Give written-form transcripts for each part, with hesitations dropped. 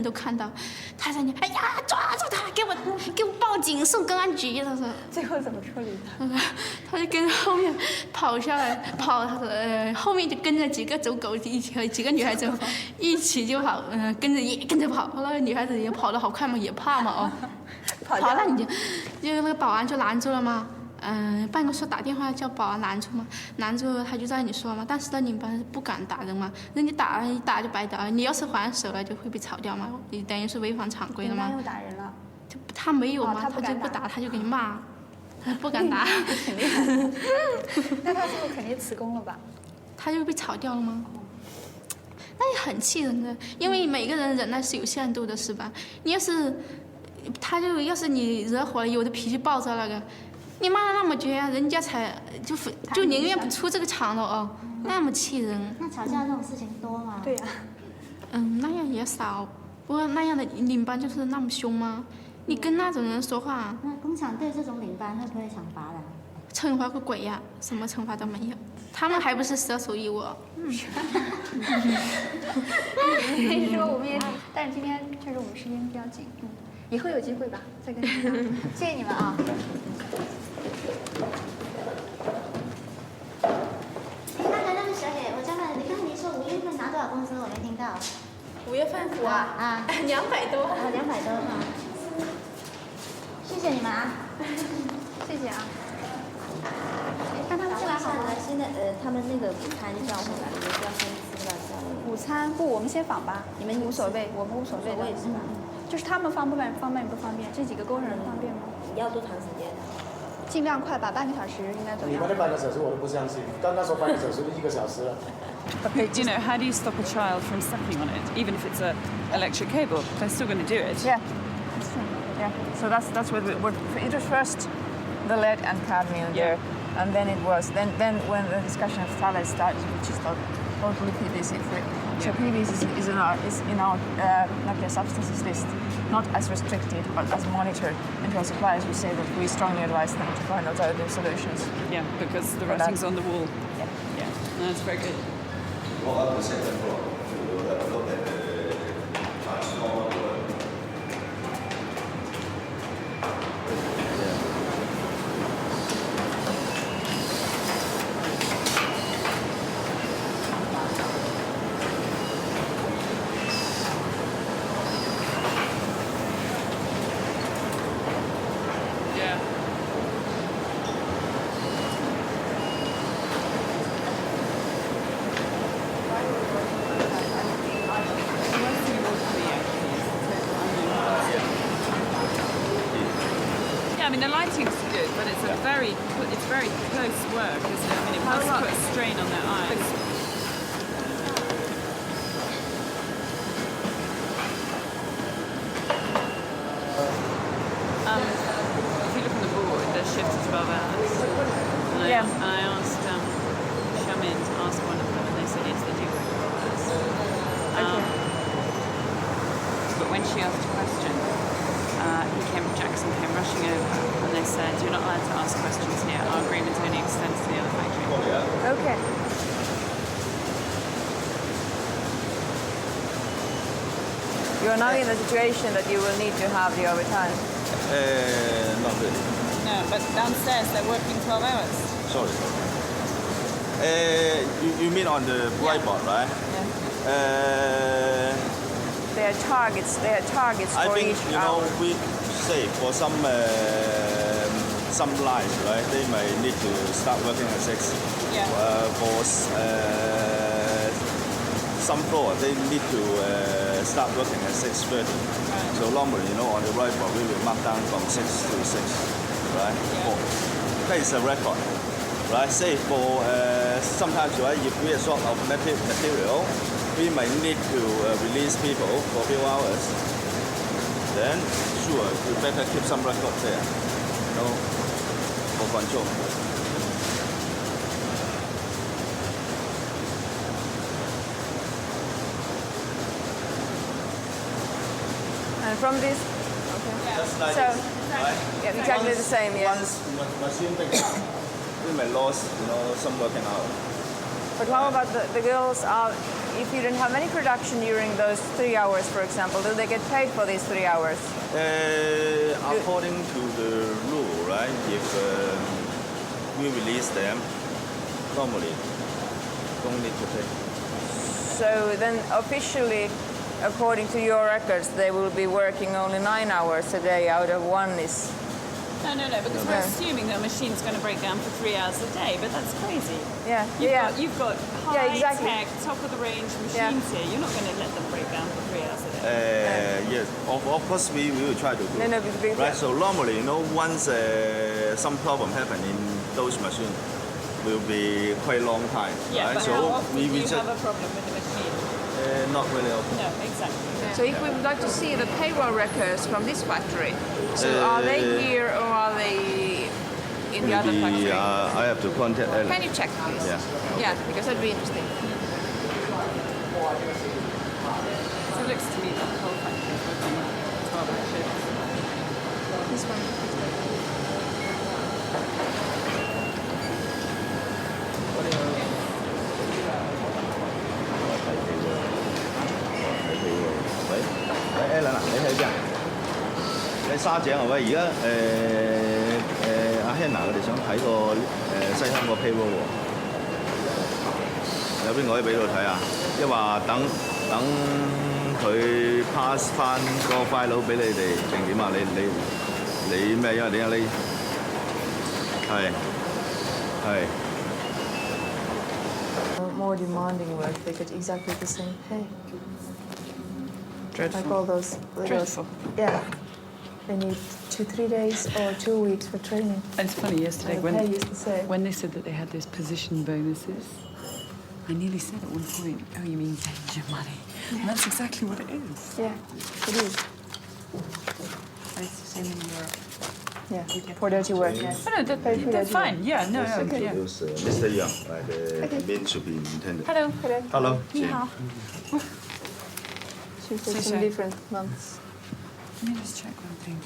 都看到，他在那，哎呀，抓住他，给我报警，送公安局。他说。最后怎么处理的？他就跟后面跑下来，他说后面就跟着几个走狗一起和几个女孩子一起就跑，跟着跑。后来女孩子也跑得好快嘛，也怕嘛哦，跑了你就那个保安就拦住了嘛。办公室打电话叫保安拦住嘛，拦住他就在你说嘛，但是那领班是不敢打人嘛，那你打就白打，你要是还手了就会被炒掉嘛，你等于是违反常规了嘛。领班又打人了。他没有嘛，他就不打，他就给你骂，他不敢打。挺厉害。那他最后肯定辞工了吧？他就被炒掉了吗？那也很气人的，因为每个人忍耐是有限度的，是吧？你要是你惹火了，有的脾气暴躁那个。你骂得那么绝，人家才就宁愿不出这个场了哦，那么气人。那吵架这种事情多吗？对呀。那样也少，不过那样的领班就是那么凶吗？你跟那种人说话。那工厂对这种领班会不会惩罚的？惩罚个鬼呀，什么惩罚都没有，他们还不是蛇手一窝。所以说我们也，但是今天确实我们时间比较紧，以后有机会吧，再跟你们。谢谢你们啊。那个小姐，我刚才你刚才你说5月份拿多少工资，我没听到。5月份付啊，200多。200多啊。谢谢你们啊。谢谢啊。看他们这来好了，现在他们那个午餐叫回来，你们要先吃了。午餐不，我们先访吧，你们无所谓，我们无所谓的。是吧？就是他们方便不方便？这几个工人方便吗？要多长时间？尽量快吧，半个小时应该怎么样？你们的半个小时我都不相信，刚刚说半个小时1个小时了。Okay, do you know, how do you stop a child from sucking on it? Even if it's an electric cable, they're still going to do it. Yeah, that's true. Yeah, so that's what it was first the lead and cadmium there, and then it was then when the discussion of phthalates started, which is totally PVC free. So PVC is in our nuclear substances list, not as restricted but as monitored. And to our suppliers, we say that we strongly advise them to find alternative solutions. Yeah, because the writing's on the wall. Yeah. Yeah, no, that's very good. Go up the second floor to have a look at the transformer. I mean, the lighting's good, but it's very close work, isn't it? I mean, it must put a strain on their eyes. If you look on the board, there's shift to 12 hours. And I asked Shamin to ask one of them, and they said yes, they do work 12 hours. But when she asked a question, Jackson came rushing over, and they said, "You're not allowed to ask questions here. Our agreement only extends to the other factory." Okay. You are now in the situation that you will need to have the overtime. Not really. No, but downstairs they're working 12 hours. Sorry. You mean on the whiteboard, right? Yeah. There are targets. I For think each hour. we say for some lines, right? They may need to start working at 6. Yeah. For some floor, they need to start working at 6:30. Right. So normally, on the whiteboard, we will mark down from 6 to 6, right? That is a record, right? Say for sometimes, right? If we are short of material, we may need to release people for a few hours. Then, sure, we better keep some records there, for control. And from this, Just like So- this, right? yeah, exactly the same. Yeah. Once machine breaks down, we may lose, some working hours. But how about the girls? If you don't have any production during those 3 hours, for example, do they get paid for these 3 hours? According to the rule, right? If we release them, normally don't need to pay. So then officially, according to your records, they will be working only 9 hours a day out of one is... No, because we're assuming that a machine's going to break down for 3 hours a day, but that's crazy. You've got high-tech, top-of-the-range machines here. You're not going to let them break down for 3 hours a day. Yes, of course we will try to do. Right, so normally, once some problem happen in those machines, will be quite a long time. Yeah, right? but So how often do you just, have a problem with the machine? not really often. No, exactly. So if we would like to see the payroll records from this factory, so are they here or are they in the other factory? I have to contact. Can you check, please? Yeah. Because that'd be interesting. So it looks to me that the whole factory is working 12-hour shifts. This one. Ellen 啊，你喺邊啊？你沙井係咪？而家阿 Hannah 佢哋想睇個西香個 payroll 喎，有邊個可以俾佢睇啊？一話等佢 pass 翻個 file 俾你哋定點啊？你咩？因為點解你係。 More demanding work, they get exactly the same pay. Dreadful. Like all those Dreadful. Yeah. They need 2-3 days or 2 weeks for training. And it's funny, yesterday And the pay is the same. when they said that they had those position bonuses, I nearly said at one point, oh, you mean danger money? And that's exactly what it is. Yeah, it is. And it's the same in Europe. Yeah, for dirty work. Oh, no, that's fine. Yeah, no, yeah. Use Mr. Young, the main should be intended. Hello. Hello. 你好。 Should take some different months. Let me just check one thing.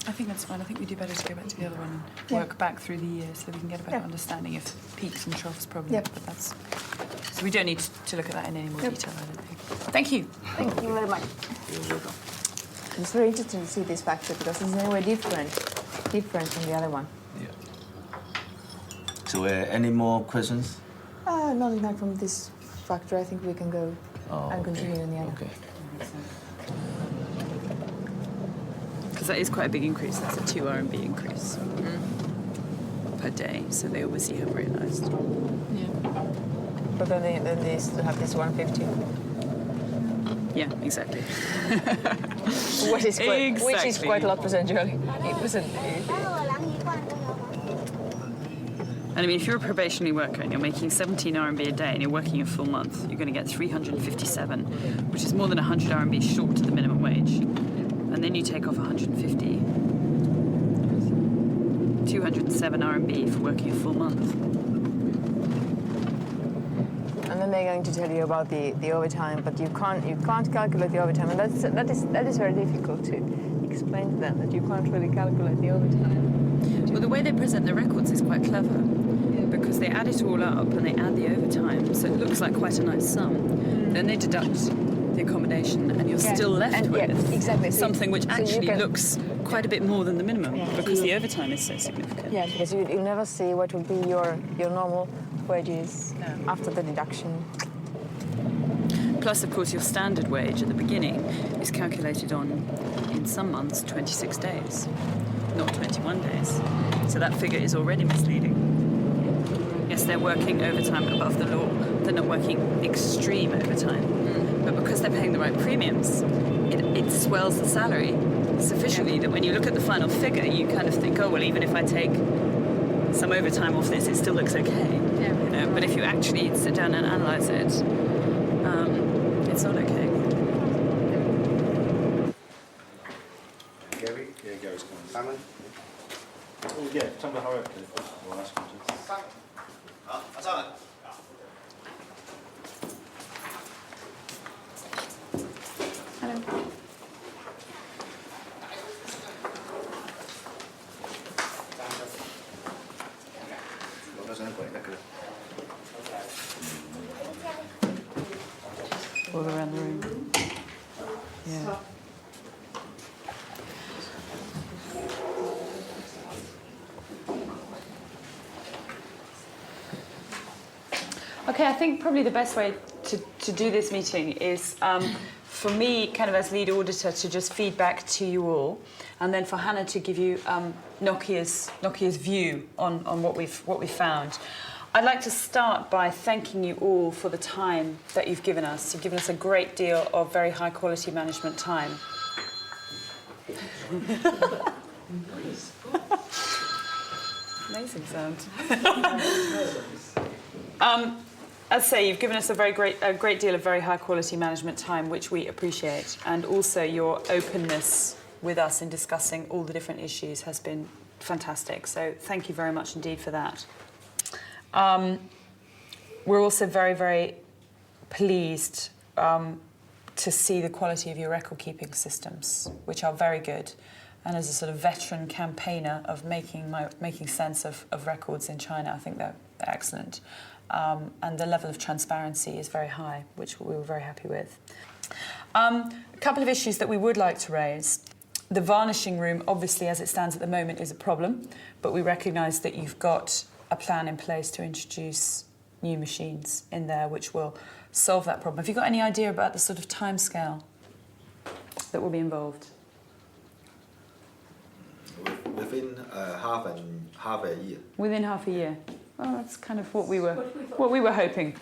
I think that's fine. I think we do better to go back to the other one and work back through the year so that we can get a better understanding of peaks and troughs probably. Yep. But that's... So we don't need to look at that in any more detail, I don't think. Thank you. Thank you very much. It's very interesting to see this factory because it's in a way different from the other one. Yeah. So any more questions? Nothing like from this factory. I think we can go and continue in the other. Okay. Because that is quite a big increase. That's a 2 RMB increase per day. So they obviously have realised. Yeah. But then they still have this 150. Yeah, exactly. Which is quite a lot percentually. 8%. And I mean, if you're a probationary worker and you're making 17 RMB a day and you're working a full month, you're going to get 357, which is more than 100 RMB short of the minimum wage. And then you take off 150, 207 RMB for working a full month. And then they're going to tell you about the overtime, but you can't calculate the overtime, and that is very difficult to explain to them that you can't really calculate the overtime. Well, the way they present the records is quite clever because they add it all up and they add the overtime, so it looks like quite a nice sum. Then they deduct the accommodation, and you're still left with something which actually looks quite a bit more than the minimum because the overtime is so significant. Yeah, because you'll never see what will be your normal wages after the deduction. Plus, of course, your standard wage at the beginning is calculated on, in some months, 26 days, not 21 days. So that figure is already misleading. Yes, they're working overtime above the law. They're not working extreme overtime. But because they're paying the right premiums, it swells the salary sufficiently that when you look at the final figure, you kind of think, oh, well, even if I take some overtime off this, it still looks okay. You know? But if you actually sit down and analyse it, it's not okay. Gary? Yeah, Gary's coming. Simon? Oh, yeah, time to hurry up. We'll ask him to. Simon. Simon. Hello. all around the room. Yeah. Okay, I think probably the best way to do this meeting is for me, kind of as lead auditor, to just feed back to you all, and then for Hannah to give you Nokia's view on what we've found. I'd like to start by thanking you all for the time that you've given us. You've given us a great deal of very high quality management time. Amazing sound. As I say, you've given us a great deal of very high quality management time, which we appreciate, and also your openness with us in discussing all the different issues has been fantastic. So thank you very much indeed for that. We're also very, very pleased to see the quality of your record keeping systems, which are very good. And as a sort of veteran campaigner of making sense of records in China, I think they're excellent. And the level of transparency is very high, which we were very happy with. A couple of issues that we would like to raise. The varnishing room, obviously, as it stands at the moment, is a problem, but we recognise that you've got a plan in place to introduce new machines in there, which will solve that problem. Have you got any idea about the sort of timescale that will be involved? Within half a year. Within half a year. Well, that's kind of what we were hoping.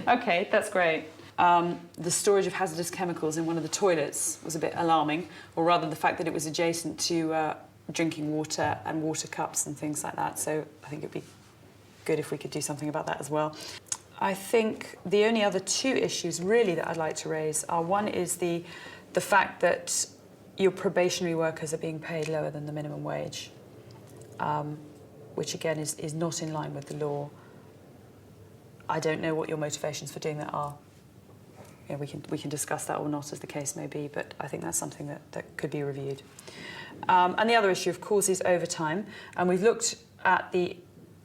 Okay, that's great. The storage of hazardous chemicals in one of the toilets was a bit alarming, or rather the fact that it was adjacent to drinking water and water cups and things like that. So I think it'd be good if we could do something about that as well. I think the only other two issues really that I'd like to raise are, one is the fact that your probationary workers are being paid lower than the minimum wage, which again is not in line with the law. I don't know what your motivations for doing that are. You know, we can discuss that or not, as the case may be, but I think that's something that could be reviewed. And the other issue, of course, is overtime. And we've looked at the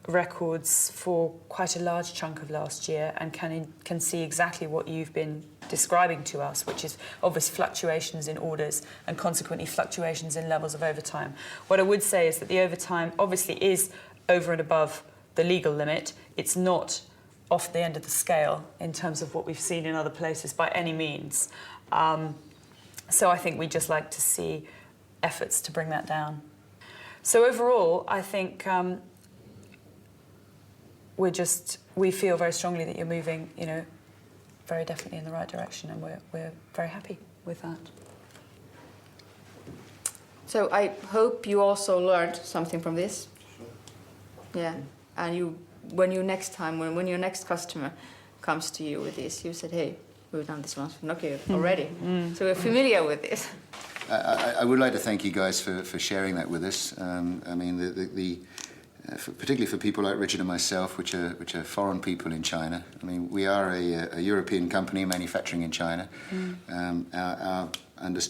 records for quite a large chunk of last year and can see exactly what you've been describing to us, which is obvious fluctuations in orders and consequently fluctuations in levels of overtime. What I would say is that the overtime obviously is over and above the legal limit. It's not off the end of the scale in terms of what we've seen in other places by any means. So I think we'd just like to see efforts to bring that down. So overall, I think we feel very strongly that you're moving, very definitely in the right direction, and we're very happy with that. So I hope you also learned something from this. Yeah, and when your next customer comes to you with this, you said, hey, we've done this once for Nokia already, so we're familiar with this. I would like to thank you guys for sharing that with us. I mean, particularly for people like Richard and myself, which are foreign people in China. I mean, we are a European company manufacturing in China. Our understanding